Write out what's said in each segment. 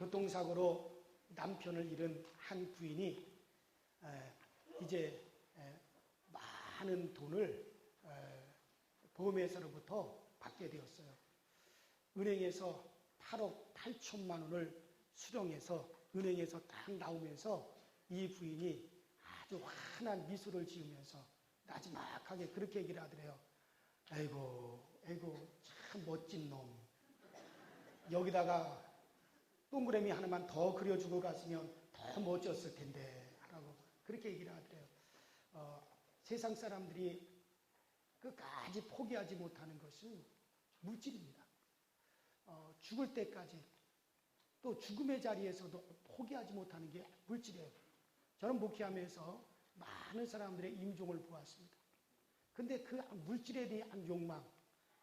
교통사고로 남편을 잃은 한 부인이 이제 많은 돈을 보험회사로부터 받게 되었어요. 은행에서 8억 8천만 원을 수령해서 은행에서 딱 나오면서 이 부인이 아주 환한 미소를 지으면서 나지막하게 그렇게 얘기를 하더래요. 아이고 참 멋진 놈. 여기다가 동그라미 하나만 더 그려주고 갔으면 더 멋졌을 텐데 라고 그렇게 얘기를 하더래요. 세상 사람들이 끝까지 포기하지 못하는 것은 물질입니다. 죽을 때까지 또 죽음의 자리에서도 포기하지 못하는 게 물질이에요. 저는 목회하면서 많은 사람들의 임종을 보았습니다. 근데 그 물질에 대한 욕망,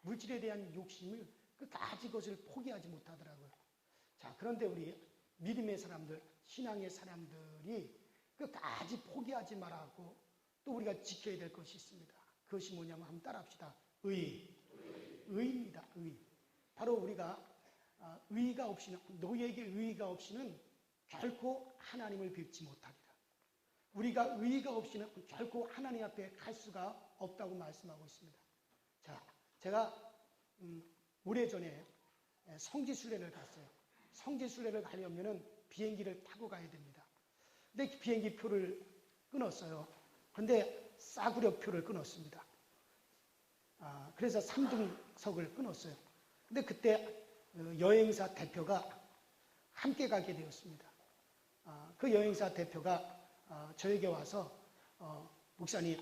물질에 대한 욕심을 끝까지 그것을 포기하지 못하더라고요. 자, 그런데 우리 믿음의 사람들, 신앙의 사람들이 끝까지 포기하지 말라고 또 우리가 지켜야 될 것이 있습니다. 그것이 뭐냐면 한번 따라합시다. 의입니다. 의. 바로 우리가 의의가 없이는, 너희에게 의의가 없이는 결코 하나님을 뵙지 못하리라. 우리가 의의가 없이는 결코 하나님 앞에 갈 수가 없다고 말씀하고 있습니다. 자, 제가 오래전에 성지순례를 갔어요. 성지순례를 가려면 비행기를 타고 가야 됩니다. 근데 비행기 표를 끊었어요. 근데 싸구려 표를 끊었습니다. 그래서 3등석을 끊었어요. 근데 그때 여행사 대표가 함께 가게 되었습니다. 그 여행사 대표가 저에게 와서 목사님,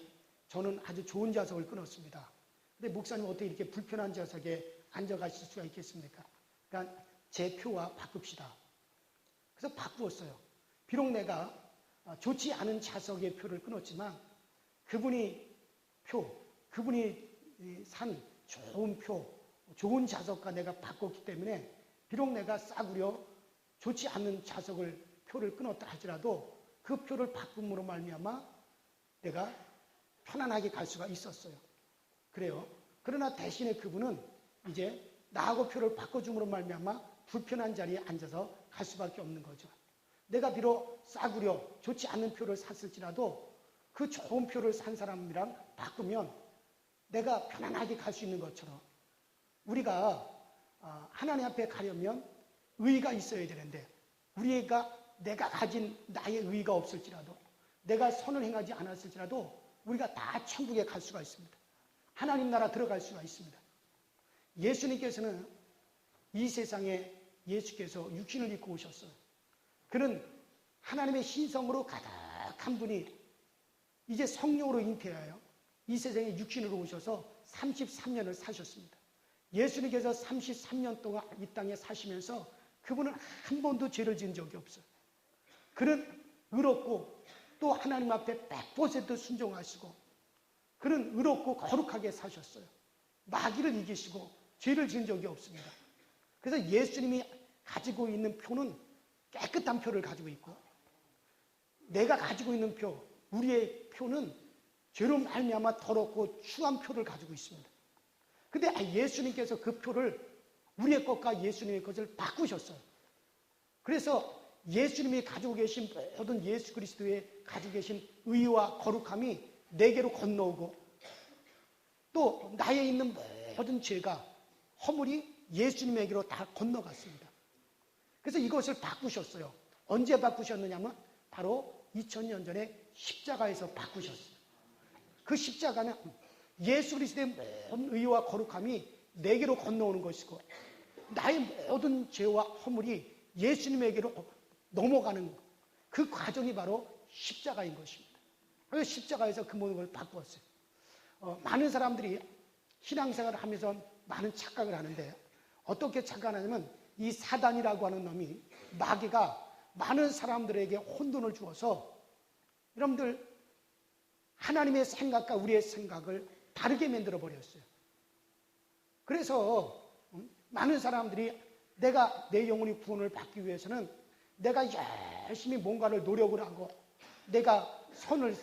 저는 아주 좋은 좌석을 끊었습니다. 근데 목사님 어떻게 이렇게 불편한 좌석에 앉아가실 수가 있겠습니까? 그러니까 제 표와 바꿉시다. 그래서 바꾸었어요. 비록 내가 좋지 않은 좌석의 표를 끊었지만 그분이 산 좋은 표, 좋은 좌석과 내가 바꿨기 때문에 비록 내가 싸구려 좋지 않은 좌석을 표를 끊었다 할지라도 그 표를 바꿈으로 말미암아 내가 편안하게 갈 수가 있었어요. 그래요. 그러나 대신에 그분은 이제 나하고 표를 바꿔줌으로 말미암아 불편한 자리에 앉아서 갈 수밖에 없는 거죠. 내가 비록 싸구려 좋지 않은 표를 샀을지라도 그 좋은 표를 산 사람이랑 바꾸면 내가 편안하게 갈 수 있는 것처럼 우리가 하나님 앞에 가려면 의의가 있어야 되는데 내가 가진 나의 의의가 없을지라도 내가 선을 행하지 않았을지라도 우리가 다 천국에 갈 수가 있습니다. 하나님 나라 들어갈 수가 있습니다. 예수님께서는 이 세상에 예수께서 육신을 입고 오셨어요. 그는 하나님의 신성으로 가득한 분이 이제 성령으로 잉태하여 이 세상에 육신으로 오셔서 33년을 사셨습니다. 예수님께서 33년 동안 이 땅에 사시면서 그분은 한 번도 죄를 지은 적이 없어요. 그는 의롭고 또 하나님 앞에 100% 순종하시고 그는 의롭고 거룩하게 사셨어요. 마귀를 이기시고 죄를 지은 적이 없습니다. 그래서 예수님이 가지고 있는 표는 깨끗한 표를 가지고 있고 내가 가지고 있는 표, 우리의 표는 죄로 말미암아 더럽고 추한 표를 가지고 있습니다. 근데 예수님께서 그 표를 우리의 것과 예수님의 것을 바꾸셨어요. 그래서 예수님이 가지고 계신 모든 예수 그리스도의 가지고 계신 의와 거룩함이 내게로 건너오고 또 나에 있는 모든 죄가 허물이 예수님에게로 다 건너갔습니다. 그래서 이것을 바꾸셨어요. 언제 바꾸셨느냐면 바로 2000년 전에 십자가에서 바꾸셨어요. 그 십자가는 예수 그리스도의 모든 의와 거룩함이 내게로 건너오는 것이고 나의 모든 죄와 허물이 예수님에게로 넘어가는 그 과정이 바로 십자가인 것입니다. 그래서 십자가에서 그 모든 걸 바꾸었어요. 많은 사람들이 신앙생활을 하면서 많은 착각을 하는데 어떻게 착각하냐면 이 사단이라고 하는 놈이 마귀가 많은 사람들에게 혼돈을 주어서 여러분들 하나님의 생각과 우리의 생각을 다르게 만들어 버렸어요. 그래서 많은 사람들이 내가 내 영혼의 구원을 받기 위해서는 내가 열심히 뭔가를 노력을 하고 내가 선을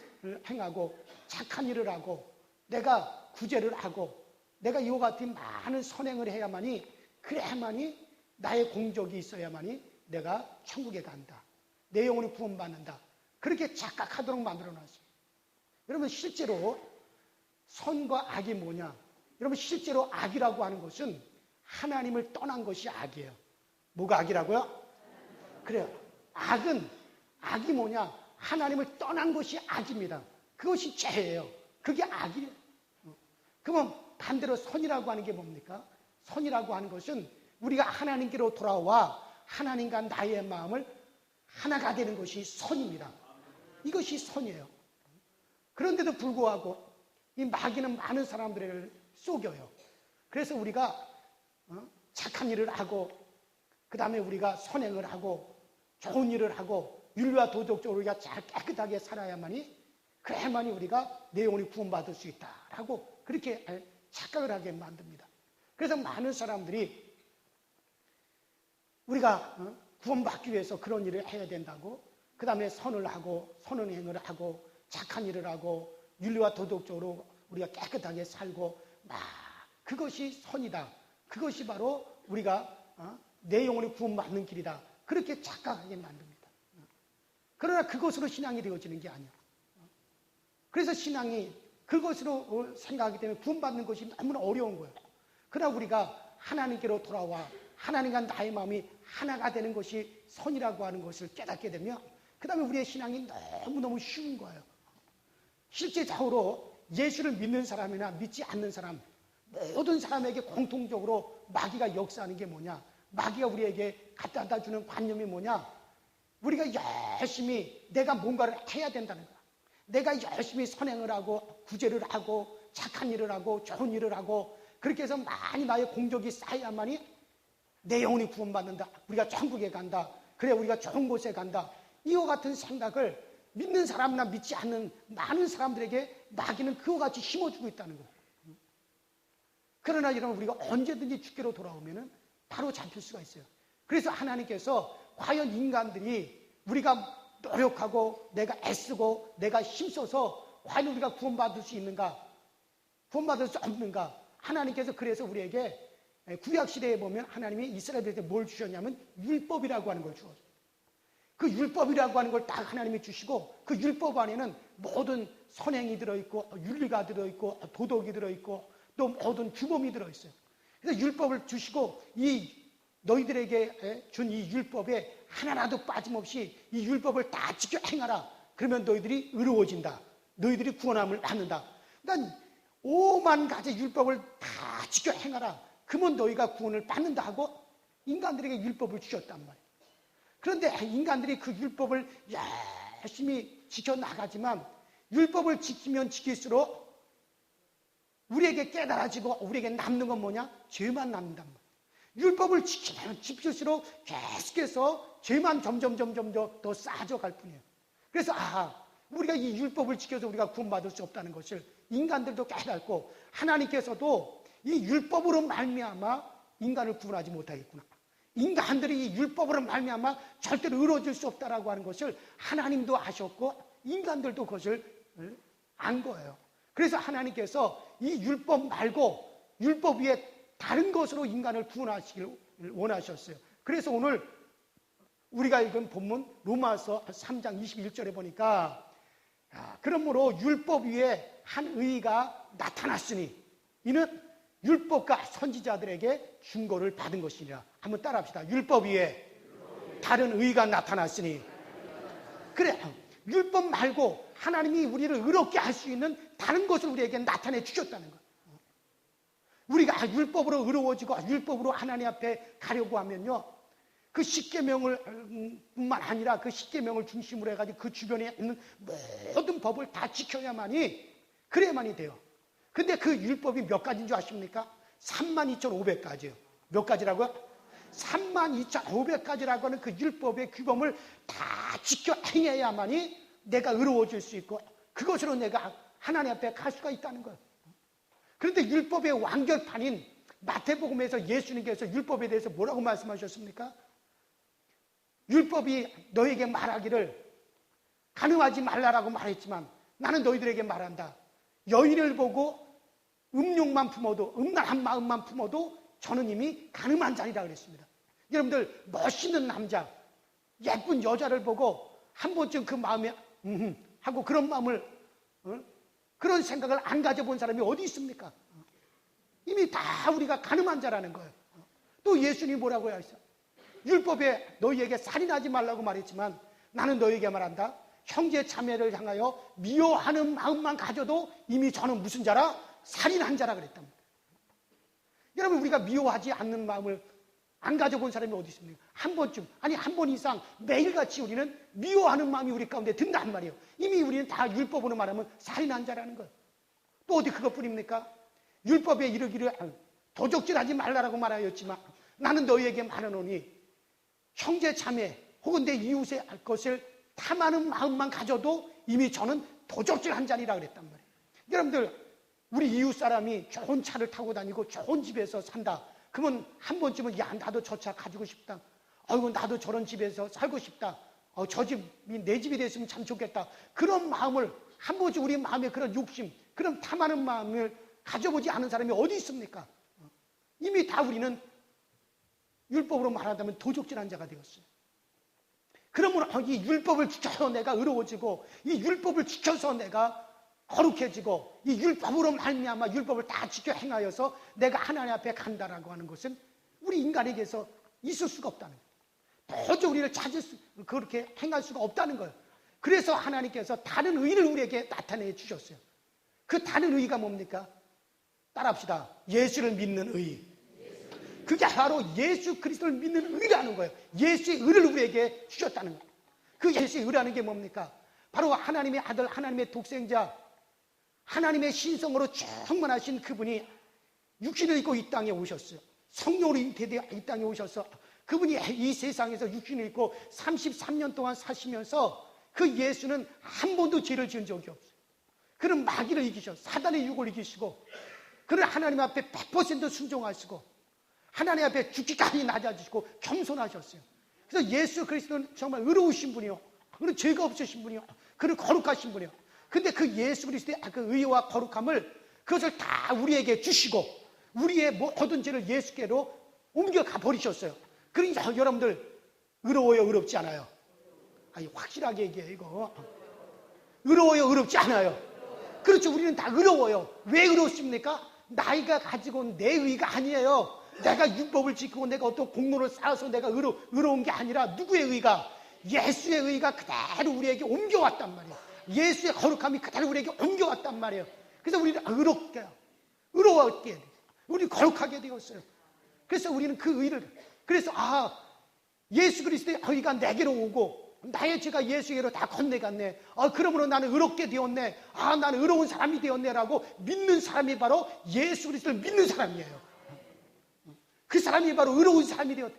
행하고 착한 일을 하고 내가 구제를 하고 내가 이와 같은 많은 선행을 해야만이 그래야만이 나의 공적이 있어야만이 내가 천국에 간다. 내 영혼이 구원받는다. 그렇게 착각하도록 만들어놨어요. 여러분 실제로 선과 악이 뭐냐? 여러분 실제로 악이라고 하는 것은 하나님을 떠난 것이 악이에요. 뭐가 악이라고요? 그래요. 악이 뭐냐? 하나님을 떠난 것이 악입니다. 그것이 죄예요. 그게 악이에요. 그러면 반대로 선이라고 하는 게 뭡니까? 선이라고 하는 것은 우리가 하나님께로 돌아와 하나님과 나의 마음을 하나가 되는 것이 선입니다. 이것이 선이에요. 그런데도 불구하고 이 마귀는 많은 사람들을 속여요. 그래서 우리가 착한 일을 하고 그 다음에 우리가 선행을 하고 좋은 일을 하고 윤리와 도덕적으로 우리가 잘 깨끗하게 살아야만이 그래야만이 우리가 내 영혼이 구원받을 수 있다라고 그렇게 착각을 하게 만듭니다. 그래서 많은 사람들이 우리가 구원받기 위해서 그런 일을 해야 된다고 그 다음에 선을 하고 선행을 하고 착한 일을 하고 윤리와 도덕적으로 우리가 깨끗하게 살고 그것이 선이다. 그것이 바로 우리가 내 영혼이 구원받는 길이다. 그렇게 착각하게 만듭니다. 그러나 그것으로 신앙이 되어지는 게 아니야. 그래서 신앙이 그것으로 생각하기 때문에 구원받는 것이 너무나 어려운 거예요. 그러나 우리가 하나님께로 돌아와 하나님과 나의 마음이 하나가 되는 것이 선이라고 하는 것을 깨닫게 되면 그 다음에 우리의 신앙이 너무너무 쉬운 거예요. 실제적으로 예수를 믿는 사람이나 믿지 않는 사람 모든 사람에게 공통적으로 마귀가 역사하는 게 뭐냐? 마귀가 우리에게 갖다 주는 관념이 뭐냐? 우리가 열심히 내가 뭔가를 해야 된다는 거야. 내가 열심히 선행을 하고 구제를 하고 착한 일을 하고 좋은 일을 하고 그렇게 해서 많이 나의 공적이 쌓여야만이 내 영혼이 구원받는다. 우리가 천국에 간다. 그래 우리가 좋은 곳에 간다. 이와 같은 생각을 믿는 사람이나 믿지 않는 많은 사람들에게 마귀는 그와 같이 심어주고 있다는 거예요. 그러나 여러분 우리가 언제든지 주께로 돌아오면 바로 잡힐 수가 있어요. 그래서 하나님께서 과연 인간들이 우리가 노력하고 내가 애쓰고 내가 힘써서 과연 우리가 구원받을 수 있는가? 구원받을 수 없는가? 하나님께서 그래서 우리에게 구약시대에 보면 하나님이 이스라엘에게 뭘 주셨냐면 율법이라고 하는 걸 주었어요. 그 율법이라고 하는 걸 딱 하나님이 주시고 그 율법 안에는 모든 선행이 들어있고 윤리가 들어있고 도덕이 들어있고 또 모든 규범이 들어있어요. 그래서 율법을 주시고 이 너희들에게 준 이 율법에 하나라도 빠짐없이 이 율법을 다 지켜 행하라. 그러면 너희들이 의로워진다. 너희들이 구원함을 받는다. 그러니까 5만 가지 율법을 다 지켜 행하라. 그러면 너희가 구원을 받는다 하고 인간들에게 율법을 주셨단 말이에요. 그런데 인간들이 그 율법을 열심히 지켜나가지만 율법을 지키면 지킬수록 우리에게 깨달아지고 우리에게 남는 건 뭐냐? 죄만 남는단 말이에요. 율법을 지키면 지킬수록 계속해서 죄만 점점 더 쌓아져 갈 뿐이에요. 그래서 우리가 이 율법을 지켜서 우리가 구원받을 수 없다는 것을 인간들도 깨닫고 하나님께서도 이 율법으로 말미암아 인간을 구원하지 못하겠구나. 인간들이 이 율법으로 말미암아 절대로 이루어질 수 없다라고 하는 것을 하나님도 아셨고 인간들도 그것을 안 거예요. 그래서 하나님께서 이 율법 말고 율법 위에 다른 것으로 인간을 구원하시길 원하셨어요. 그래서 오늘 우리가 읽은 본문 로마서 3장 21절에 보니까 그러므로 율법 위에 한 의가 나타났으니 이는 율법과 선지자들에게 준거를 받은 것이니라. 한번 따라합시다. 율법 위에 다른 의가 나타났으니. 그래, 율법 말고 하나님이 우리를 의롭게 할 수 있는 다른 것을 우리에게 나타내 주셨다는 거예요. 우리가 율법으로 의로워지고 율법으로 하나님 앞에 가려고 하면요, 그 십계명을 뿐만 아니라 그 십계명을 중심으로 해가지고 그 주변에 있는 모든 법을 다 지켜야만이 그래야만이 돼요. 근데 그 율법이 몇 가지인 줄 아십니까? 32,500가지예요. 몇 가지라고요? 32,500가지라고 하는 그 율법의 규범을 다 지켜 행해야만이 내가 의로워질 수 있고 그것으로 내가 하나님 앞에 갈 수가 있다는 거예요. 그런데 율법의 완결판인 마태복음에서 예수님께서 율법에 대해서 뭐라고 말씀하셨습니까? 율법이 너에게 말하기를 간음하지 말라라고 말했지만 나는 너희들에게 말한다. 여인을 보고 음욕만 품어도 음란한 마음만 품어도 저는 이미 간음한 자리라 그랬습니다. 여러분들 멋있는 남자, 예쁜 여자를 보고 한 번쯤 그 마음에 하고 그런 마음을 그런 생각을 안 가져본 사람이 어디 있습니까? 이미 다 우리가 가늠한 자라는 거예요. 또 예수님이 뭐라고 하셨어요? 율법에 너희에게 살인하지 말라고 말했지만 나는 너희에게 말한다. 형제 자매를 향하여 미워하는 마음만 가져도 이미 저는 무슨 자라? 살인한 자라 그랬답니다. 여러분, 우리가 미워하지 않는 마음을 안 가져본 사람이 어디 있습니까? 한 번쯤, 아니 한 번 이상 매일같이 우리는 미워하는 마음이 우리 가운데 든단 말이에요. 이미 우리는 다 율법으로 말하면 살인한 자라는 거예요. 또 어디 그것뿐입니까? 율법에 이르기를 도적질하지 말라라고 말하였지만 나는 너희에게 말하노니 형제 자매 혹은 내 이웃의 것을 탐하는 마음만 가져도 이미 저는 도적질한 자니라 그랬단 말이에요. 여러분들, 우리 이웃 사람이 좋은 차를 타고 다니고 좋은 집에서 산다. 그러면 한 번쯤은 야, 나도 저 차 가지고 싶다. 아이고, 나도 저런 집에서 살고 싶다. 저 집이 내 집이 됐으면 참 좋겠다. 그런 마음을 한 번쯤 우리 마음에 그런 욕심, 그런 탐하는 마음을 가져보지 않은 사람이 어디 있습니까? 이미 다 우리는 율법으로 말하자면 도적질한 자가 되었어요. 그러면 이 율법을 지켜서 내가 의로워지고 이 율법을 지켜서 내가 거룩해지고 이 율법으로 말미암아 율법을 다 지켜 행하여서 내가 하나님 앞에 간다라고 하는 것은 우리 인간에게서 있을 수가 없다는 거예요. 도저히 우리를 그렇게 행할 수가 없다는 거예요. 그래서 하나님께서 다른 의를 우리에게 나타내 주셨어요. 그 다른 의가 뭡니까? 따라합시다. 예수를 믿는 의. 그게 바로 예수 그리스도를 믿는 의라는 거예요. 예수의 의를 우리에게 주셨다는 거예요. 그 예수의 의라는 게 뭡니까? 바로 하나님의 아들, 하나님의 독생자, 하나님의 신성으로 충만하신 그분이 육신을 입고 이 땅에 오셨어요. 성령으로 잉태되어 이 땅에 오셔서 그분이 이 세상에서 육신을 입고 33년 동안 사시면서 그 예수는 한 번도 죄를 지은 적이 없어요. 그는 마귀를 이기셔, 사단의 유혹을 이기시고, 그는 하나님 앞에 100% 순종하시고 하나님 앞에 죽기까지 낮아지시고 겸손하셨어요. 그래서 예수 그리스도는 정말 의로우신 분이요, 그는 죄가 없으신 분이요, 그는 거룩하신 분이요. 근데 그 예수 그리스도의 그 의와 거룩함을 그것을 다 우리에게 주시고 우리의 모든 죄를 예수께로 옮겨가 버리셨어요. 그러니까 여러분들, 의로워요, 의롭지 않아요? 아니, 확실하게 얘기해요. 이거 의로워요, 의롭지 않아요? 그렇죠. 우리는 다 의로워요. 왜 의롭습니까? 나이가 가지고 온 내 의가 아니에요. 내가 율법을 지키고 내가 어떤 공로를 쌓아서 내가 의로운 게 아니라 누구의 의가? 예수의 의가 그대로 우리에게 옮겨왔단 말이에요. 예수의 거룩함이 그대로 우리에게 옮겨왔단 말이에요. 그래서 우리는 의롭게 우리 거룩하게 되었어요. 그래서 우리는 그 의를, 그래서 예수 그리스도의 의가 내게로 오고 나의 죄가 예수에게로 다 건네갔네. 그러므로 나는 의롭게 되었네. 나는 의로운 사람이 되었네라고 믿는 사람이 바로 예수 그리스도를 믿는 사람이에요. 그 사람이 바로 의로운 사람이 되었다.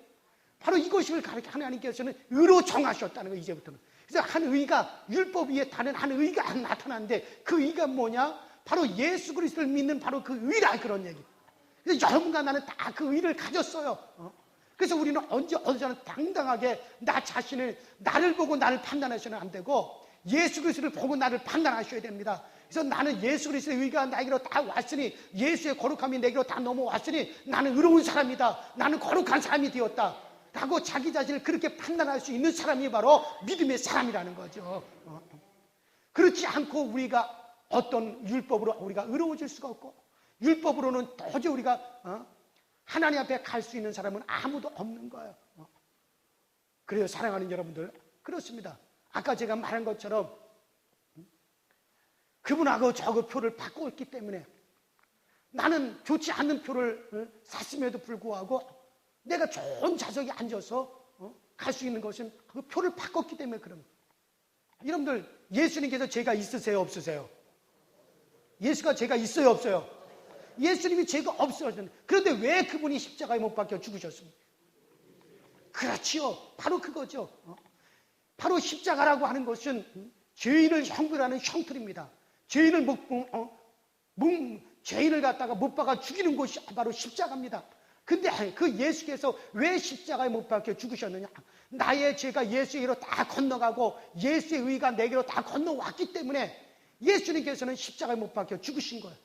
바로 이것을 가르쳐 하나님께서는 의로 정하셨다는 거예요. 이제부터는. 그래서 한 의가, 율법 위에 다른 한 의가 나타나는데 그 의가 뭐냐? 바로 예수 그리스도를 믿는 바로 그 의라, 그런 얘기. 그래서 여러분과 나는 다 그 의를 가졌어요. 그래서 우리는 언제나 당당하게 나 자신을, 나를 보고 나를 판단하셔는 안 되고 예수 그리스도를 보고 나를 판단하셔야 됩니다. 그래서 나는 예수 그리스도의 의가 나에게로 다 왔으니, 예수의 거룩함이 내게로 다 넘어왔으니 나는 의로운 사람이다, 나는 거룩한 사람이 되었다 라고 자기 자신을 그렇게 판단할 수 있는 사람이 바로 믿음의 사람이라는 거죠. 그렇지 않고 우리가 어떤 율법으로 우리가 의로워질 수가 없고, 율법으로는 도저히 우리가 하나님 앞에 갈 수 있는 사람은 아무도 없는 거예요. 그래요, 사랑하는 여러분들, 그렇습니다. 아까 제가 말한 것처럼 그분하고 저그 표를 바꾸었기 때문에 나는 좋지 않는 표를 샀음에도 불구하고 내가 좋은 좌석에 앉아서 갈 수 있는 것은 그 표를 바꿨기 때문에 그런 거예요. 여러분들, 예수님께서 죄가 있으세요, 없으세요? 예수가 죄가 있어요, 없어요? 예수님이 죄가 없어요. 그런데 왜 그분이 십자가에 못 박혀 죽으셨습니까? 그렇지요, 바로 그거죠. 바로 십자가라고 하는 것은 죄인을 형벌하는 형틀입니다. 죄인을 갖다가 못 박아 죽이는 것이 바로 십자가입니다. 근데 그 예수께서 왜 십자가에 못 박혀 죽으셨느냐? 나의 죄가 예수에게로 다 건너가고 예수의 의가 내게로 다 건너왔기 때문에 예수님께서는 십자가에 못 박혀 죽으신 거예요.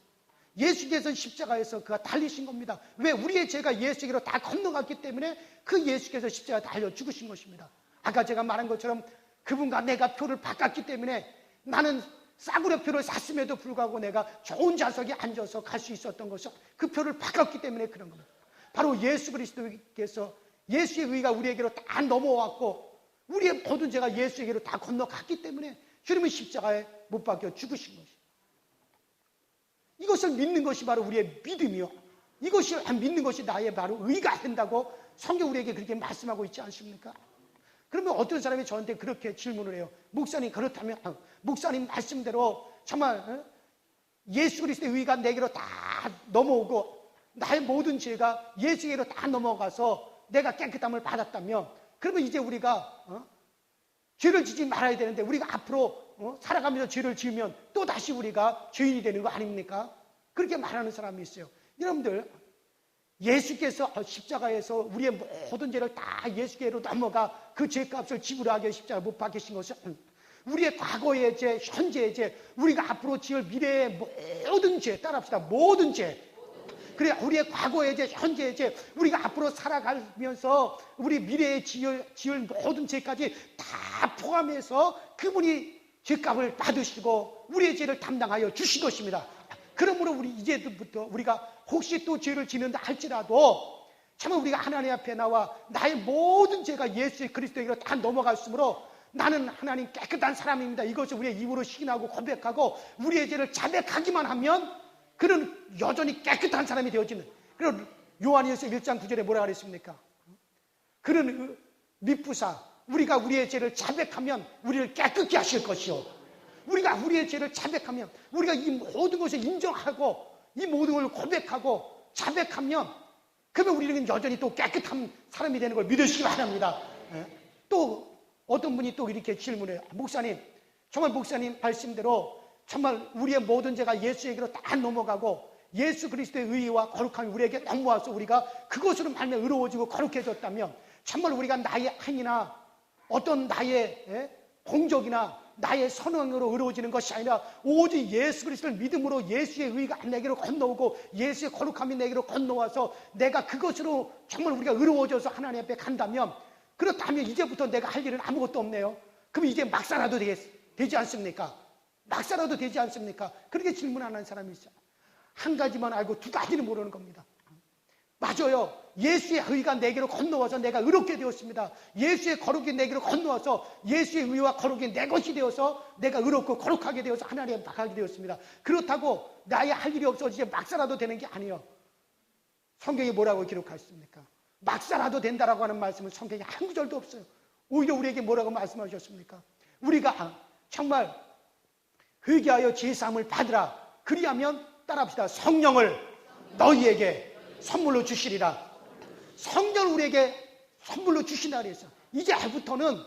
예수께서 십자가에서 그가 달리신 겁니다. 왜? 우리의 죄가 예수에게로 다 건너갔기 때문에 그 예수께서 십자가에 달려 죽으신 것입니다. 아까 제가 말한 것처럼 그분과 내가 표를 바꿨기 때문에 나는 싸구려 표를 샀음에도 불구하고 내가 좋은 좌석에 앉아서 갈 수 있었던 것은 그 표를 바꿨기 때문에 그런 겁니다. 바로 예수 그리스도께서 예수의 의가 우리에게로 다 넘어왔고 우리의 모든 죄가 예수에게로 다 건너갔기 때문에 주님은 십자가에 못 박혀 죽으신 것입니다. 이것을 믿는 것이 바로 우리의 믿음이요. 이것을 믿는 것이 나의 바로 의가 된다고 성경 우리에게 그렇게 말씀하고 있지 않습니까? 그러면 어떤 사람이 저한테 그렇게 질문을 해요. 목사님, 그렇다면 목사님 말씀대로 정말 예수 그리스도의 의가 내게로 다 넘어오고 나의 모든 죄가 예수에게로 다 넘어가서 내가 깨끗함을 받았다면 그러면 이제 우리가 죄를 지지 말아야 되는데 우리가 앞으로 살아가면서 죄를 지으면 또 다시 우리가 죄인이 되는 거 아닙니까? 그렇게 말하는 사람이 있어요. 여러분들, 예수께서 십자가에서 우리의 모든 죄를 다 예수께로 넘어가 그 죄값을 지불하기 위해 십자가 못 박히신 것은 우리의 과거의 죄, 현재의 죄, 우리가 앞으로 지을 미래의 모든 죄, 따라합시다. 모든 죄. 그래, 우리의 과거의 죄, 현재의 죄, 우리가 앞으로 살아가면서 우리 미래에 지을 모든 죄까지 다 포함해서 그분이 죄값을 받으시고 우리의 죄를 담당하여 주신 것입니다. 그러므로 우리 이제부터 우리가 혹시 또 죄를 지는다 할지라도 참 우리가 하나님 앞에 나와 나의 모든 죄가 예수 그리스도에게로 다 넘어갔으므로 나는 하나님 깨끗한 사람입니다. 이것을 우리의 입으로 시인하고 고백하고 우리의 죄를 자백하기만 하면 그는 여전히 깨끗한 사람이 되어지는. 그리고 요한일서 1장 9절에 뭐라 그랬습니까? 그는 미쁘사 우리가 우리의 죄를 자백하면 우리를 깨끗게 하실 것이요. 우리가 우리의 죄를 자백하면 우리가 이 모든 것을 인정하고 이 모든 걸 고백하고 자백하면 그러면 우리는 여전히 또 깨끗한 사람이 되는 걸 믿으시기 바랍니다. 또 어떤 분이 또 이렇게 질문해요. 목사님, 정말 목사님 말씀대로 정말 우리의 모든 죄가 예수에게로 다 넘어가고 예수 그리스도의 의와 거룩함이 우리에게 넘어와서 우리가 그것으로 말며 의로워지고 거룩해졌다면 정말 우리가 나의 행위나 어떤 나의 공적이나 나의 선언으로 의로워지는 것이 아니라 오직 예수 그리스도를 믿음으로 예수의 의가 내게로 건너오고 예수의 거룩함이 내게로 건너와서 내가 그것으로 정말 우리가 의로워져서 하나님 앞에 간다면 그렇다면 이제부터 내가 할 일은 아무것도 없네요. 그럼 이제 막 살아도 되지 않습니까? 막 살아도 되지 않습니까? 그렇게 질문하는 사람이 있어요. 한 가지만 알고 두 가지는 모르는 겁니다. 맞아요. 예수의 의가 내게로 건너와서 내가 의롭게 되었습니다. 예수의 거룩이 내게로 건너와서 예수의 의와 거룩이 내 것이 되어서 내가 의롭고 거룩하게 되어서 하나님 앞에 나가게 되었습니다. 그렇다고 나의 할 일이 없어 이제 막 살아도 되는 게 아니에요. 성경에 뭐라고 기록하셨습니까? 막 살아도 된다라고 하는 말씀은 성경에 한 구절도 없어요. 오히려 우리에게 뭐라고 말씀하셨습니까? 우리가 정말 회개하여 제사함을 받으라. 그리하면 따라합시다. 성령을 너희에게 선물로 주시리라. 성령을 우리에게 선물로 주신다 그랬어. 이제부터는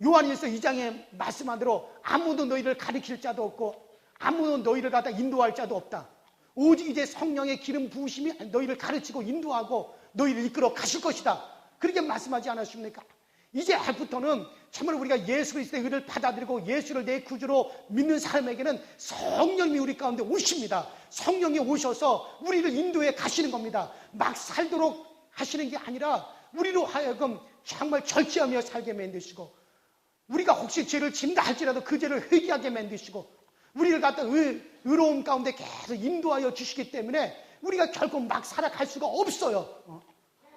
요한일서 2장에 말씀한 대로 아무도 너희를 가르칠 자도 없고 아무도 너희를 갖다 인도할 자도 없다. 오직 이제 성령의 기름 부으심이 너희를 가르치고 인도하고 너희를 이끌어 가실 것이다. 그렇게 말씀하지 않았습니까? 이제부터는 정말 우리가 예수 그리스도의 의를 받아들이고 예수를 내 구주로 믿는 사람에게는 성령이 우리 가운데 오십니다. 성령이 오셔서 우리를 인도해 가시는 겁니다. 막 살도록 하시는 게 아니라 우리로 하여금 정말 절제하며 살게 만드시고 우리가 혹시 죄를 짓는다 할지라도 그 죄를 회개하게 만드시고 우리를 갖다 의로움 가운데 계속 인도하여 주시기 때문에 우리가 결코 막 살아갈 수가 없어요.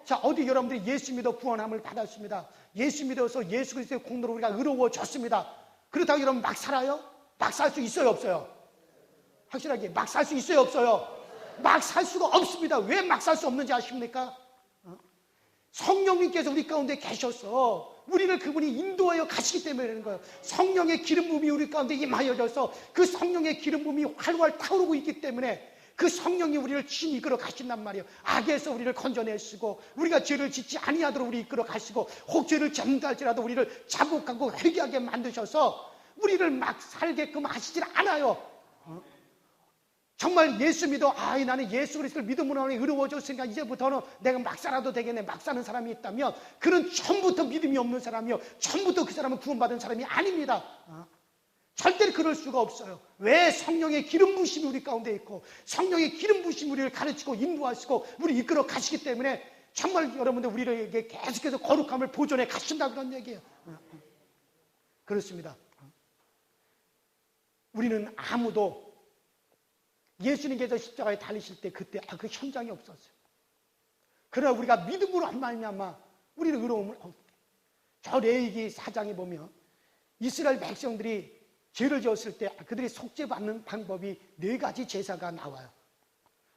자, 어디 여러분들이 예수 믿어 구원함을 받았습니다. 예수 믿어서 예수 그리스도의 공로로 우리가 의로워졌습니다. 그렇다고 여러분 막 살아요? 막 살 수 있어요, 없어요? 확실하게 막 살 수 있어요, 없어요? 막 살 수가 없습니다. 왜 막 살 수 없는지 아십니까? 성령님께서 우리 가운데 계셔서 우리를 그분이 인도하여 가시기 때문에 그런 거예요. 성령의 기름 부음이 우리 가운데 임하여져서 그 성령의 기름 부음이 활활 타오르고 있기 때문에 그 성령이 우리를 진 이끌어 가신단 말이에요. 악에서 우리를 건져내시고 우리가 죄를 짓지 아니하도록 우리 이끌어 가시고 혹 죄를 짓는다 할지라도 우리를 자복하고 회개하게 만드셔서 우리를 막 살게끔 하시질 않아요. 정말 예수 믿어 나는 예수 그리스도를 믿음으로 의로워졌으니까 이제부터는 내가 막 살아도 되겠네. 막 사는 사람이 있다면 그는 처음부터 믿음이 없는 사람이요 처음부터 그 사람은 구원받은 사람이 아닙니다. 절대로 그럴 수가 없어요. 왜? 성령의 기름 부심이 우리 가운데 있고 성령의 기름 부심이 우리를 가르치고 인도하시고 우리 이끌어 가시기 때문에 정말 여러분들 우리에게 계속해서 거룩함을 보존해 가신다 그런 얘기예요. 그렇습니다. 우리는 아무도 예수님께서 십자가에 달리실 때 그때 그 현장이 없었어요. 그러나 우리가 믿음으로 한 말미암아 우리는 의로움을 얻게. 저 레위기 4장에 보면 이스라엘 백성들이 죄를 지었을 때 그들이 속죄받는 방법이 4가지 제사가 나와요.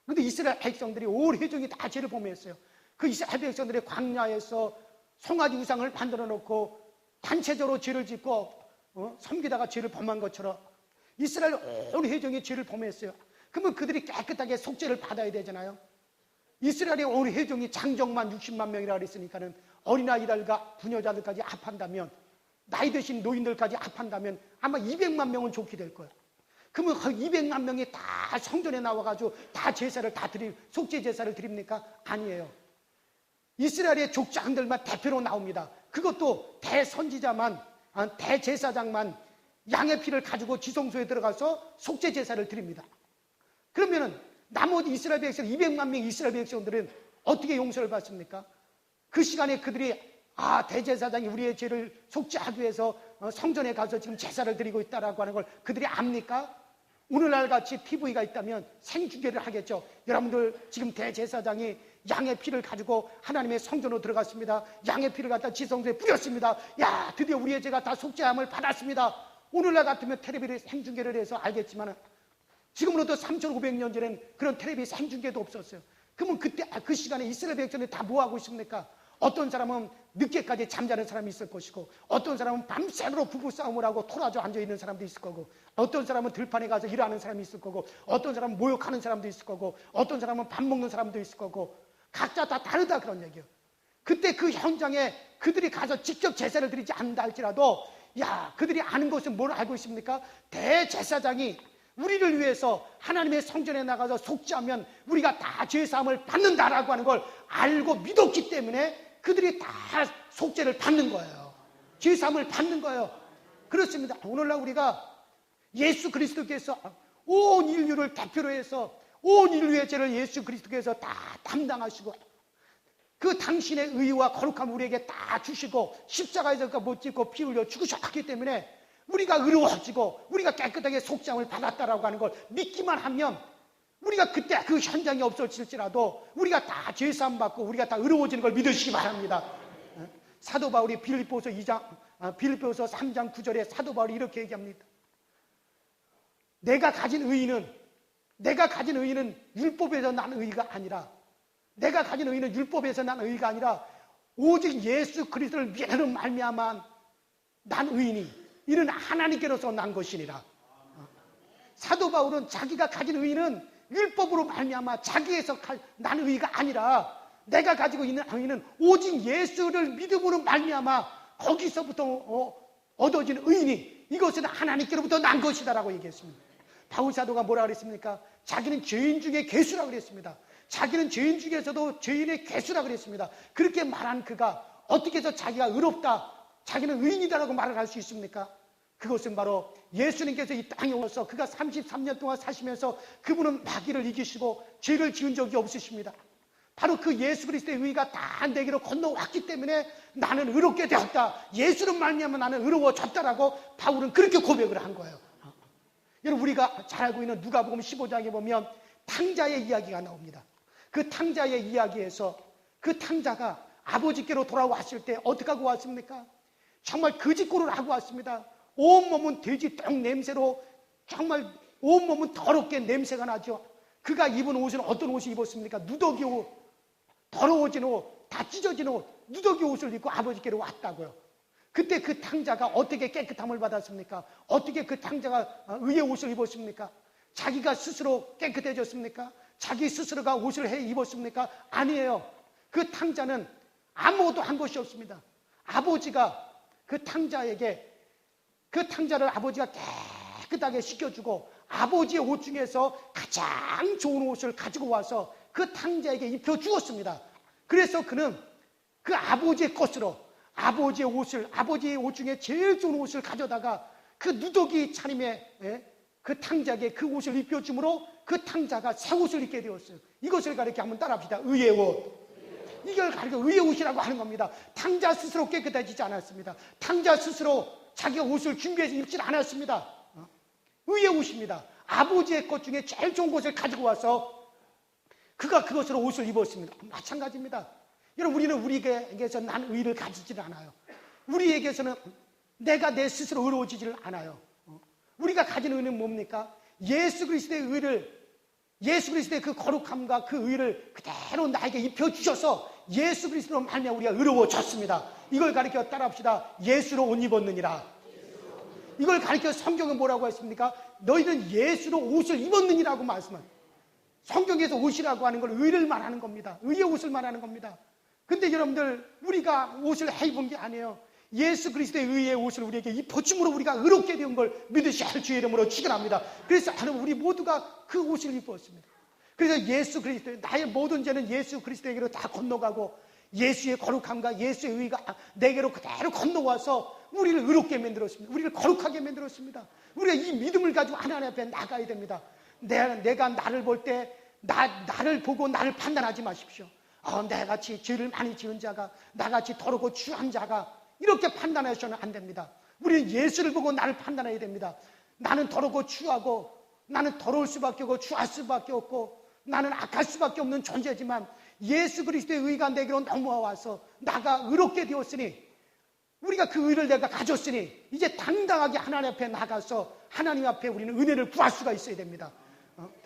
그런데 이스라엘 백성들이 온 회중이 다 죄를 범했어요. 그 이스라엘 백성들이 광야에서 송아지 우상을 만들어 놓고 단체적으로 죄를 짓고 섬기다가 죄를 범한 것처럼 이스라엘 온 회중이 죄를 범했어요. 그러면 그들이 깨끗하게 속죄를 받아야 되잖아요. 이스라엘의 온 회중이 장정만 60만 명이라 그랬으니까는 어린아이들과 부녀자들까지 합한다면 나이 드신 노인들까지 합한다면 아마 200만 명은 좋게 될 거예요. 그러면 그 200만 명이 다 성전에 나와가지고 다 제사를 다 속죄 제사를 드립니까? 아니에요. 이스라엘의 족장들만 대표로 나옵니다. 그것도 대선지자만, 대제사장만 양의 피를 가지고 지성소에 들어가서 속죄 제사를 드립니다. 그러면은 나머지 이스라엘 백성 200만 명 이스라엘 백성들은 어떻게 용서를 받습니까? 그 시간에 그들이 대제사장이 우리의 죄를 속죄하기 위해서 성전에 가서 지금 제사를 드리고 있다라고 하는 걸 그들이 압니까? 오늘날 같이 TV가 있다면 생중계를 하겠죠. 여러분들 지금 대제사장이 양의 피를 가지고 하나님의 성전으로 들어갔습니다. 양의 피를 갖다 지성소에 뿌렸습니다. 야, 드디어 우리의 죄가 다 속죄함을 받았습니다. 오늘날 같으면 텔레비를 생중계를 해서 알겠지만 지금으로부터 3,500년 전에는 그런 텔레비 생중계도 없었어요. 그러면 그때 그 시간에 이스라엘 백성들이 다 뭐 하고 있습니까? 어떤 사람은 늦게까지 잠자는 사람이 있을 것이고 어떤 사람은 밤새도록 부부싸움을 하고 토라져 앉아있는 사람도 있을 거고 어떤 사람은 들판에 가서 일하는 사람이 있을 거고 어떤 사람은 모욕하는 사람도 있을 거고 어떤 사람은 밥 먹는 사람도 있을 거고 각자 다 다르다 그런 얘기예요. 그때 그 현장에 그들이 가서 직접 제사를 드리지 않는다 할지라도 그들이 아는 것은 뭘 알고 있습니까? 대제사장이 우리를 위해서 하나님의 성전에 나가서 속죄하면 우리가 다 죄사함을 받는다라고 하는 걸 알고 믿었기 때문에 그들이 다 속죄를 받는 거예요. 죄사함을 받는 거예요. 그렇습니다. 오늘날 우리가 예수 그리스도께서 온 인류를 대표로 해서 온 인류의 죄를 예수 그리스도께서 다 담당하시고 그 당신의 의와 거룩함 우리에게 다 주시고 십자가에서 못 짓고 피 흘려 죽으셨기 때문에 우리가 의로워지고 우리가 깨끗하게 속죄함을 받았다라고 하는 걸 믿기만 하면 우리가 그때 그 현장이 없어질지라도 우리가 다 죄사함 받고 우리가 다 의로워지는 걸 믿으시기 바랍니다. 사도 바울이 빌립보서 3장 9절에 사도 바울이 이렇게 얘기합니다. 내가 가진 의의는 율법에서 난 의의가 아니라 내가 가진 의의는 율법에서 난 의의가 아니라 오직 예수 그리스도를 믿는 말미암아 난 의인이 이는 하나님께로서 난 것이니라. 사도 바울은 자기가 가진 의의는 율법으로 말미암아 자기에서 난 의의가 아니라 내가 가지고 있는 의의는 오직 예수를 믿음으로 말미암아 거기서부터 얻어진 의인이 이것은 하나님께로부터 난 것이다라고 얘기했습니다. 바울 사도가 뭐라 그랬습니까? 자기는 죄인 중에 괴수라고 그랬습니다. 자기는 죄인 중에서도 죄인의 괴수라고 그랬습니다. 그렇게 말한 그가 어떻게 해서 자기가 의롭다, 자기는 의인이다라고 말을 할 수 있습니까? 그것은 바로 예수님께서 이 땅에 오셔서 그가 33년 동안 사시면서 그분은 마귀를 이기시고 죄를 지은 적이 없으십니다. 바로 그 예수 그리스도의 의가 다 내게로 건너왔기 때문에 나는 의롭게 되었다. 예수를 말미암아 나는 의로워졌다라고 바울은 그렇게 고백을 한 거예요. 여러분 우리가 잘 알고 있는 누가복음 15장에 보면 탕자의 이야기가 나옵니다. 그 탕자의 이야기에서 그 탕자가 아버지께로 돌아왔을 때 어떻게 하고 왔습니까? 정말 거짓골을 하고 왔습니다. 온몸은 돼지 똥 냄새로 정말 온몸은 더럽게 냄새가 나죠. 그가 입은 옷은 어떤 옷을 입었습니까? 누더기 옷, 더러워진 옷, 다 찢어진 옷, 누더기 옷을 입고 아버지께로 왔다고요. 그때 그 탕자가 어떻게 깨끗함을 받았습니까? 어떻게 그 탕자가 의의 옷을 입었습니까? 자기가 스스로 깨끗해졌습니까? 자기 스스로가 옷을 해 입었습니까? 아니에요. 그 탕자는 아무것도 한 것이 없습니다. 아버지가 그 탕자에게 그 탕자를 아버지가 깨끗하게 씻겨주고 아버지의 옷 중에서 가장 좋은 옷을 가지고 와서 그 탕자에게 입혀주었습니다. 그래서 그는 그 아버지의 것으로 아버지의 옷 중에 제일 좋은 옷을 가져다가 그 누더기 차림의 그 탕자에게 그 옷을 입혀줌으로 그 탕자가 새 옷을 입게 되었어요. 이것을 가리켜 한번 따라합시다. 의의 옷. 이걸 가리켜 의의 옷이라고 하는 겁니다. 탕자 스스로 깨끗해지지 않았습니다. 탕자 스스로 자기가 옷을 준비해서 입질 않았습니다. 의의 옷입니다. 아버지의 것 중에 제일 좋은 것을 가지고 와서 그가 그것으로 옷을 입었습니다. 마찬가지입니다. 여러분, 우리는 우리에게서 난 의를 가지지를 않아요. 우리에게서는 내가 내 스스로 의로워지지를 않아요. 우리가 가진 의는 뭡니까? 예수 그리스도의 의를, 예수 그리스도의 그 거룩함과 그 의를 그대로 나에게 입혀주셔서 예수 그리스도로 말미암아 우리가 의로워졌습니다. 이걸 가리켜 따라합시다. 예수로 옷 입었느니라. 이걸 가리켜 성경은 뭐라고 했습니까? 너희는 예수로 옷을 입었느니라고 말씀은, 성경에서 옷이라고 하는 걸 의를 말하는 겁니다. 의의 옷을 말하는 겁니다. 근데 여러분들, 우리가 옷을 해입은 게 아니에요. 예수 그리스도의 의의 옷을 우리에게 입어줌으로 우리가 의롭게 된 걸 믿으셔야 할 주의 이름으로 축원합니다. 그래서 하나님, 우리 모두가 그 옷을 입었습니다. 그래서 예수 그리스도의, 나의 모든 죄는 예수 그리스도에게로 다 건너가고 예수의 거룩함과 예수의 의가 내게로 그대로 건너와서 우리를 의롭게 만들었습니다. 우리를 거룩하게 만들었습니다. 우리가 이 믿음을 가지고 하나님 앞에 나가야 됩니다. 내가 나를 볼 때 나를 보고 나를 판단하지 마십시오. 내같이 죄를 많이 지은 자가, 나같이 더럽고 추한 자가 이렇게 판단하셔서는 안 됩니다. 우리는 예수를 보고 나를 판단해야 됩니다. 나는 더럽고 추하고, 나는 더러울 수밖에 없고 추할 수밖에 없고, 나는 악할 수밖에 없는 존재지만 예수 그리스도의 의가 내게로 넘어와서 나가 의롭게 되었으니, 우리가 그 의를 내가 가졌으니 이제 당당하게 하나님 앞에 나가서 하나님 앞에 우리는 은혜를 구할 수가 있어야 됩니다.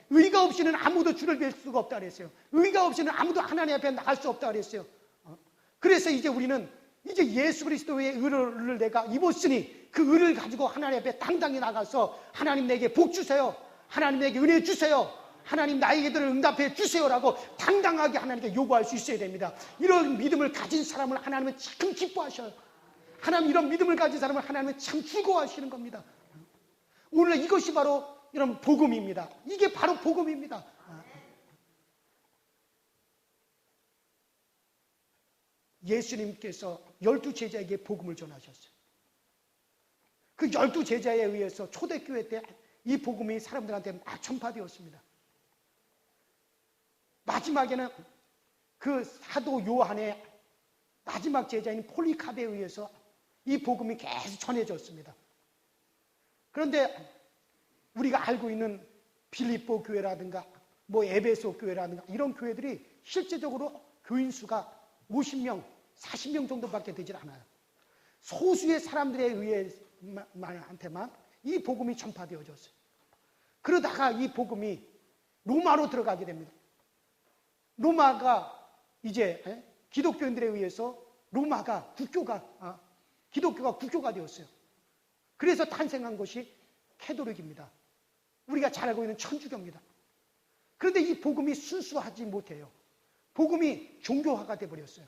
의가 없이는 아무도 주를 뵐 수가 없다 그랬어요. 의가 없이는 아무도 하나님 앞에 나갈 수 없다 그랬어요. 그래서 이제 우리는 이제 예수 그리스도의 의를 내가 입었으니 그 의를 가지고 하나님 앞에 당당히 나가서 하나님 내게 복 주세요, 하나님 내게 은혜 주세요, 하나님 나의 기도를 응답해 주세요라고 당당하게 하나님께 요구할 수 있어야 됩니다. 이런 믿음을 가진 사람을 하나님은 참 기뻐하셔요. 하나님, 이런 믿음을 가진 사람을 하나님은 참 즐거워하시는 겁니다. 오늘 이것이 바로 이런 복음입니다. 이게 바로 복음입니다. 예수님께서 12제자에게 복음을 전하셨어요. 그 12제자에 의해서 초대교회 때 이 복음이 사람들한테 막 전파되었습니다. 마지막에는 그 사도 요한의 마지막 제자인 폴리카베에 의해서 이 복음이 계속 전해졌습니다. 그런데 우리가 알고 있는 빌립보 교회라든가 에베소 교회라든가 이런 교회들이 실제적으로 교인 수가 50명, 40명 정도밖에 되질 않아요. 소수의 사람들에 의해한테만 이 복음이 전파되어졌어요. 그러다가 이 복음이 로마로 들어가게 됩니다. 로마가 이제 기독교인들에 의해서 기독교가 국교가 되었어요. 그래서 탄생한 것이 캐톨릭입니다. 우리가 잘 알고 있는 천주교입니다. 그런데 이 복음이 순수하지 못해요. 복음이 종교화가 되어버렸어요.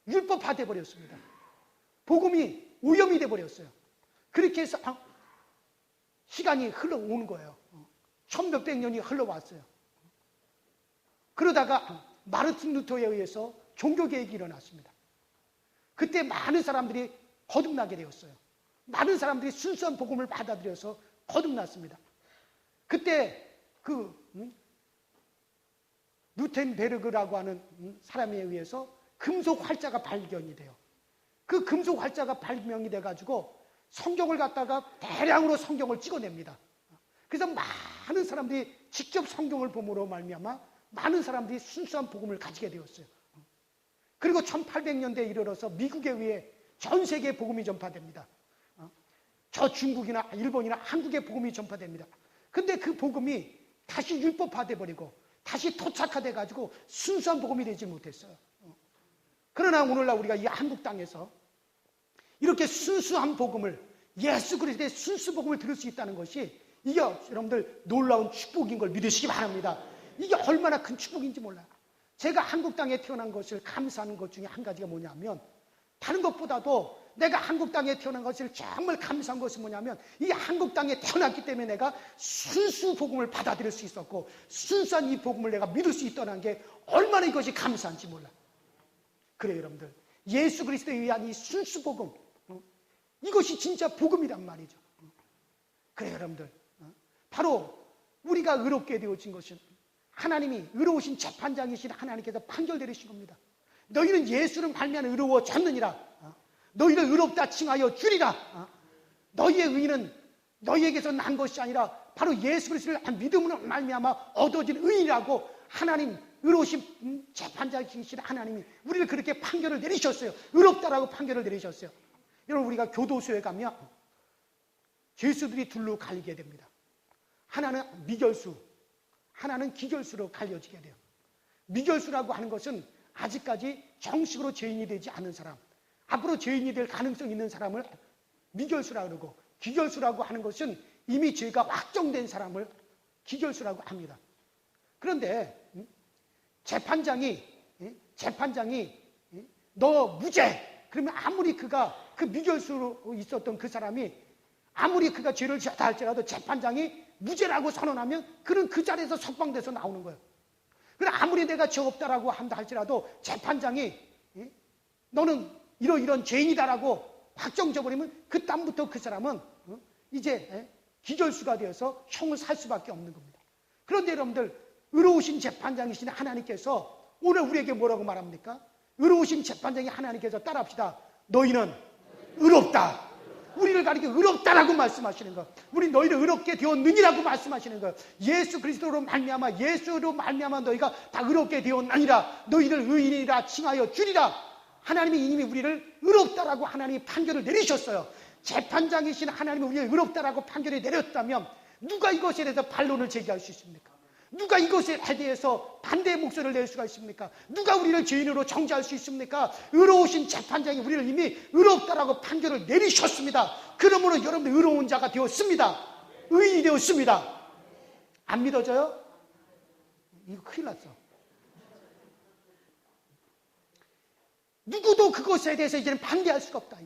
율법화 되어버렸습니다. 복음이 오염이 되어버렸어요. 그렇게 해서 시간이 흘러오는 거예요. 1600 년이 흘러왔어요. 그러다가 마르틴 루터에 의해서 종교개혁이 일어났습니다. 그때 많은 사람들이 거듭나게 되었어요. 많은 사람들이 순수한 복음을 받아들여서 거듭났습니다. 그때 루텐베르그라고 하는 사람에 의해서 금속 활자가 발견이 돼요. 그 금속 활자가 발명이 돼가지고 성경을 갖다가 대량으로 성경을 찍어냅니다. 그래서 많은 사람들이 직접 성경을 봄으로 말미암아 많은 사람들이 순수한 복음을 가지게 되었어요. 그리고 1800년대에 이르러서 미국에 의해 전 세계에 복음이 전파됩니다. 저 중국이나 일본이나 한국에 복음이 전파됩니다. 근데 그 복음이 다시 율법화돼 버리고 다시 토착화돼 가지고 순수한 복음이 되지 못했어요. 그러나 오늘날 우리가 이 한국 땅에서 이렇게 순수한 복음을, 예수 그리스도의 순수 복음을 들을 수 있다는 것이 이게 여러분들 놀라운 축복인 걸 믿으시기 바랍니다. 이게 얼마나 큰 축복인지 몰라요. 제가 한국 땅에 태어난 것을 감사하는 것 중에 한 가지가 뭐냐면, 다른 것보다도 내가 한국 땅에 태어난 것을 정말 감사한 것은 뭐냐면, 이 한국 땅에 태어났기 때문에 내가 순수 복음을 받아들일 수 있었고 순수한 이 복음을 내가 믿을 수 있다는 게 얼마나 이것이 감사한지 몰라요. 그래요, 여러분들. 예수 그리스도에 의한 이 순수 복음, 이것이 진짜 복음이란 말이죠. 그래요, 여러분들. 바로 우리가 의롭게 되어진 것은 하나님이 의로우신 재판장이신 하나님께서 판결 내리신 겁니다. 너희는 예수를 말미암아 의로워졌느니라. 너희를 의롭다 칭하여 주리라. 너희의 의는 너희에게서 난 것이 아니라 바로 예수 그리스도를 믿음으로 말미암아 얻어진 의라고 하나님 의로우신 재판장이신 하나님이 우리를 그렇게 판결을 내리셨어요. 의롭다라고 판결을 내리셨어요. 여러분, 우리가 교도소에 가면 죄수들이 둘로 갈리게 됩니다. 하나는 미결수, 하나는 기결수로 갈려지게 돼요. 미결수라고 하는 것은 아직까지 정식으로 죄인이 되지 않은 사람, 앞으로 죄인이 될 가능성이 있는 사람을 미결수라고 그러고, 기결수라고 하는 것은 이미 죄가 확정된 사람을 기결수라고 합니다. 그런데 재판장이 너 무죄! 그러면 아무리 그가 그 미결수로 있었던 그 사람이 아무리 그가 죄를 지었다 할지라도 재판장이 무죄라고 선언하면 그는 그 자리에서 석방돼서 나오는 거예요. 그럼 아무리 내가 죄 없다라고 한다 할지라도 재판장이 너는 이런 죄인이다라고 확정져버리면 그 다음부터 그 사람은 이제 기결수가 되어서 형을 살 수밖에 없는 겁니다. 그런데 여러분들, 의로우신 재판장이신 하나님께서 오늘 우리에게 뭐라고 말합니까? 의로우신 재판장이 하나님께서 따라합시다. 너희는 의롭다. 우리를 가리켜 의롭다라고 말씀하시는 것. 우리 너희를 의롭게 되었느니라고 말씀하시는 것. 예수 그리스도로 말미암아, 예수로 말미암아 너희가 다 의롭게 되었느니라. 너희를 의인이라 칭하여 주리라. 하나님이 이미 우리를 의롭다라고 하나님이 판결을 내리셨어요. 재판장이신 하나님이 우리를 의롭다라고 판결을 내렸다면 누가 이것에 대해서 반론을 제기할 수 있습니까? 누가 이것에 대해서 반대의 목소리를 낼 수가 있습니까? 누가 우리를 죄인으로 정죄할 수 있습니까? 의로우신 재판장이 우리를 이미 의롭다라고 판결을 내리셨습니다. 그러므로 여러분들 의로운 자가 되었습니다. 의인이 되었습니다. 안 믿어져요? 이거 큰일 났어. 누구도 그것에 대해서 이제는 반대할 수가 없다.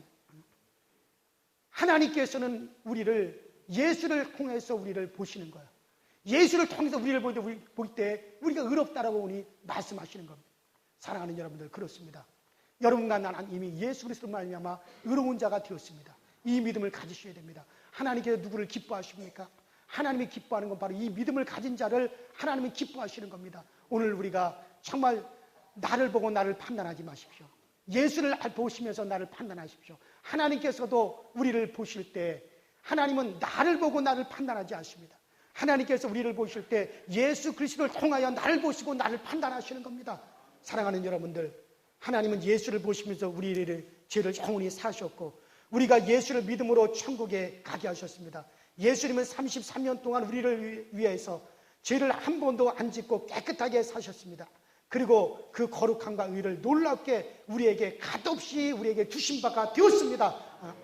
하나님께서는 우리를, 예수를 통해서 우리를 보시는 거예요. 예수를 통해서 우리를 볼 때 우리가 의롭다라고 우리 말씀하시는 겁니다. 사랑하는 여러분들, 그렇습니다. 여러분과 나는 이미 예수 그리스도 말미암아 의로운 자가 되었습니다. 이 믿음을 가지셔야 됩니다. 하나님께서 누구를 기뻐하십니까? 하나님이 기뻐하는 건 바로 이 믿음을 가진 자를 하나님이 기뻐하시는 겁니다. 오늘 우리가 정말 나를 보고 나를 판단하지 마십시오. 예수를 보시면서 나를 판단하십시오. 하나님께서도 우리를 보실 때 하나님은 나를 보고 나를 판단하지 않습니다. 하나님께서 우리를 보실 때 예수 그리스도를 통하여 나를 보시고 나를 판단하시는 겁니다. 사랑하는 여러분들, 하나님은 예수를 보시면서 우리를 죄를 영원히 사셨고 우리가 예수를 믿음으로 천국에 가게 하셨습니다. 예수님은 33년 동안 우리를 위해서 죄를 한 번도 안 짓고 깨끗하게 사셨습니다. 그리고 그 거룩함과 의를 놀랍게 우리에게 값없이 우리에게 주신 바가 되었습니다.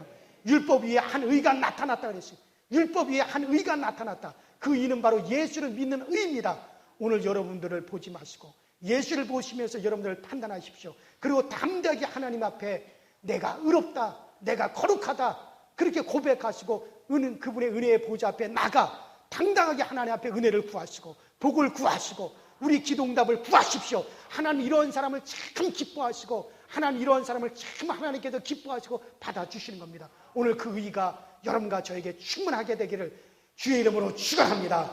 율법 위에 한 의가 나타났다 그랬어요. 율법 위에 한 의가 나타났다. 그 의는 바로 예수를 믿는 의입니다. 오늘 여러분들을 보지 마시고 예수를 보시면서 여러분들을 판단하십시오. 그리고 담대하게 하나님 앞에 내가 의롭다, 내가 거룩하다 그렇게 고백하시고 그분의 은혜의 보좌 앞에 나가 당당하게 하나님 앞에 은혜를 구하시고 복을 구하시고 우리 기도응답을 구하십시오. 하나님 이런 사람을 참 기뻐하시고 하나님 이런 사람을 참 하나님께서 기뻐하시고 받아주시는 겁니다. 오늘 그 의가 여러분과 저에게 충분하게 되기를 주의 이름으로 축원합니다.